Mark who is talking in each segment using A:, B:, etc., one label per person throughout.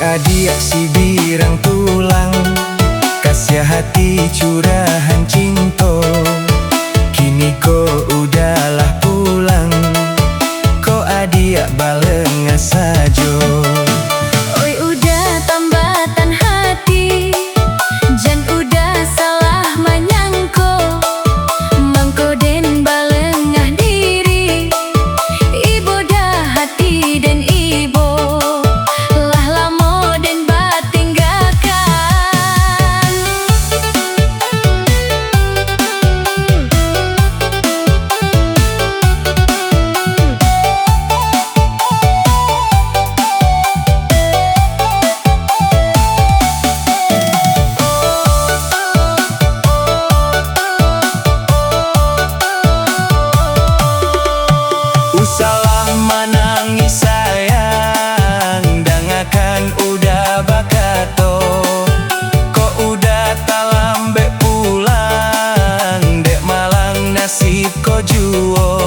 A: adik si birang tulang, kasih hati curahan cinta. Kini ko udahlah pulang, ko adik balengah sajo.
B: Oi udah tambatan hati, jan udah salah menyangko. Mangko den balengah diri, ibu dah hati dan ibu lah lamo den batinggalkan.
A: Salah menangis sayang, dangakan udah bakato. Kok udah tak lambe pulang, dek malang nasib ko juo.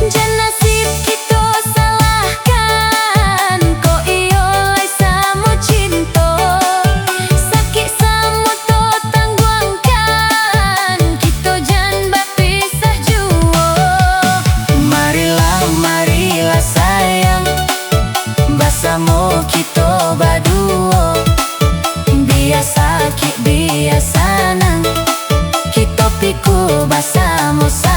B: Jan nasib kita salahkan, kok iyo lai samo cinta. Sakit samo to tangguangkan, kita jan berpisah jua.
A: Marilah sayang, bersama kita berdua. Biar sakit biar senang, kita pikul bersama-sama.